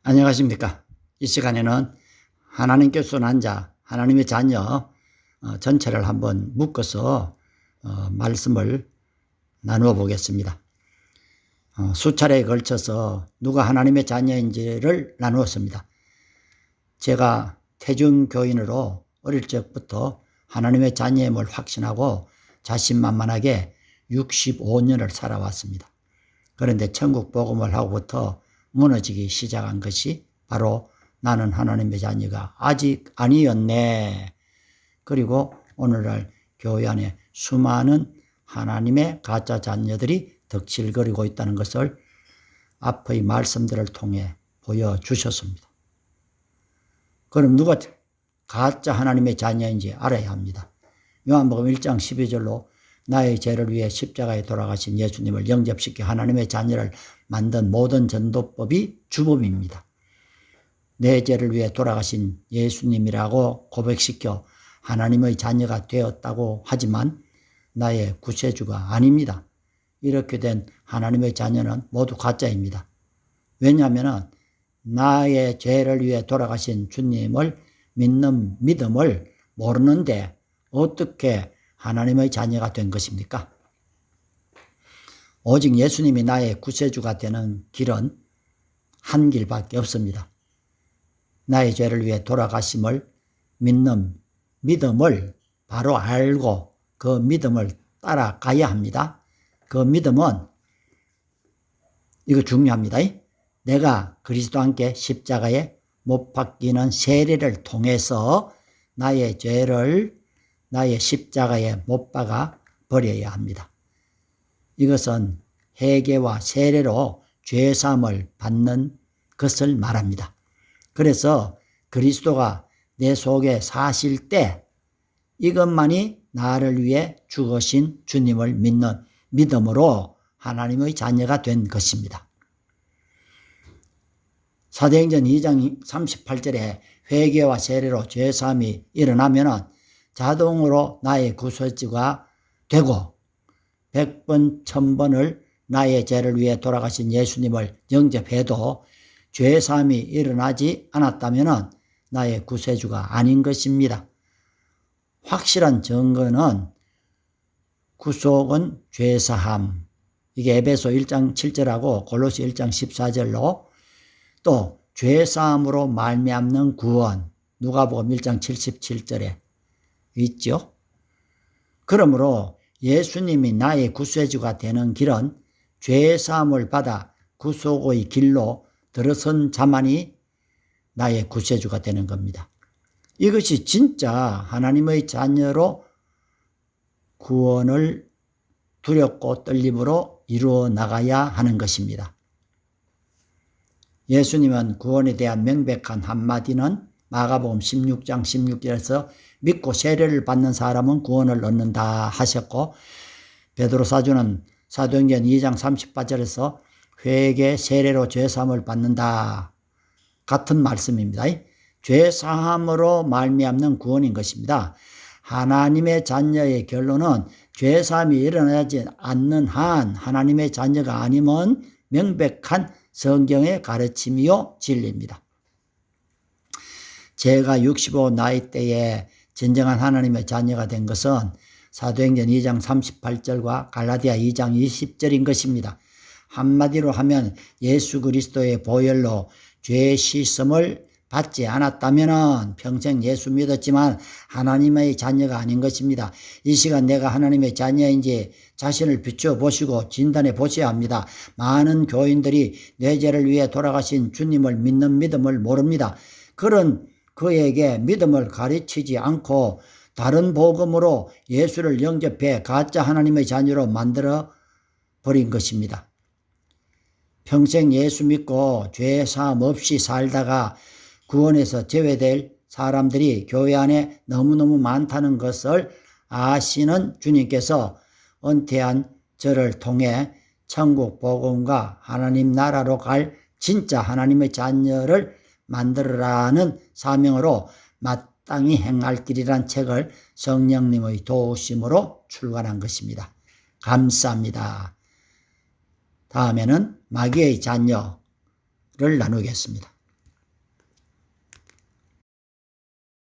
안녕하십니까. 이 시간에는 하나님께서 난 자, 하나님의 자녀 전체를 한번 묶어서 말씀을 나누어 보겠습니다. 수차례에 걸쳐서 누가 하나님의 자녀인지를 나누었습니다. 제가 태중교인으로 어릴 적부터 하나님의 자녀임을 확신하고 자신만만하게 65년을 살아왔습니다. 그런데 천국 복음을 하고부터 무너지기 시작한 것이 바로 나는 하나님의 자녀가 아직 아니었네. 그리고 오늘날 교회 안에 수많은 하나님의 가짜 자녀들이 덕질거리고 있다는 것을 앞의 말씀들을 통해 보여주셨습니다. 그럼 누가 가짜 하나님의 자녀인지 알아야 합니다. 요한복음 1장 12절로 나의 죄를 위해 십자가에 돌아가신 예수님을 영접시켜 하나님의 자녀를 만든 모든 전도법이 주범입니다. 내 죄를 위해 돌아가신 예수님이라고 고백시켜 하나님의 자녀가 되었다고 하지만 나의 구세주가 아닙니다. 이렇게 된 하나님의 자녀는 모두 가짜입니다. 왜냐하면 나의 죄를 위해 돌아가신 주님을 믿는 믿음을 모르는데 어떻게 하나님의 자녀가 된 것입니까? 오직 예수님이 나의 구세주가 되는 길은 한 길밖에 없습니다. 나의 죄를 위해 돌아가심을 믿는 믿음을 바로 알고 그 믿음을 따라가야 합니다. 그 믿음은 이거 중요합니다. 내가 그리스도와 함께 십자가에 못 박히는 세례를 통해서 나의 죄를 나의 십자가에 못 박아 버려야 합니다. 이것은 회개와 세례로 죄사함을 받는 것을 말합니다. 그래서 그리스도가 내 속에 사실 때 이것만이 나를 위해 죽으신 주님을 믿는 믿음으로 하나님의 자녀가 된 것입니다. 사도행전 2장 38절에 회개와 세례로 죄사함이 일어나면 자동으로 나의 구세주가 되고 100번, 1000번을 나의 죄를 위해 돌아가신 예수님을 영접해도 죄사함이 일어나지 않았다면 나의 구세주가 아닌 것입니다. 확실한 증거는 구속은 죄사함. 이게 에베소 1장 7절하고 골로새 1장 14절로 또 죄사함으로 말미암는 구원. 누가복음 1장 77절에 있죠. 그러므로 예수님이 나의 구세주가 되는 길은 죄사함을 받아 구속의 길로 들어선 자만이 나의 구세주가 되는 겁니다. 이것이 진짜 하나님의 자녀로 구원을 두렵고 떨림으로 이루어 나가야 하는 것입니다. 예수님은 구원에 대한 명백한 한마디는 마가복음 16장 16절에서 믿고 세례를 받는 사람은 구원을 얻는다 하셨고, 베드로 사도는 사도행전 2장 38절에서 회개 세례로 죄사함을 받는다 같은 말씀입니다. 죄사함으로 말미암는 구원인 것입니다. 하나님의 자녀의 결론은 죄사함이 일어나지 않는 한 하나님의 자녀가 아니면 명백한 성경의 가르침이요 진리입니다. 제가 65 나이 때에 진정한 하나님의 자녀가 된 것은 사도행전 2장 38절과 갈라디아 2장 20절인 것입니다. 한마디로 하면 예수 그리스도의 보혈로 죄 씻음을 받지 않았다면 평생 예수 믿었지만 하나님의 자녀가 아닌 것입니다. 이 시간 내가 하나님의 자녀인지 자신을 비춰보시고 진단해 보셔야 합니다. 많은 교인들이 내 죄를 위해 돌아가신 주님을 믿는 믿음을 모릅니다. 그런 그에게 믿음을 가르치지 않고 다른 복음으로 예수를 영접해 가짜 하나님의 자녀로 만들어 버린 것입니다. 평생 예수 믿고 죄사함 없이 살다가 구원에서 제외될 사람들이 교회 안에 너무너무 많다는 것을 아시는 주님께서 은퇴한 저를 통해 천국 복음과 하나님 나라로 갈 진짜 하나님의 자녀를 만들으라는 사명으로 마땅히 행할 길이란 책을 성령님의 도우심으로 출간한 것입니다. 감사합니다. 다음에는 마귀의 자녀를 나누겠습니다.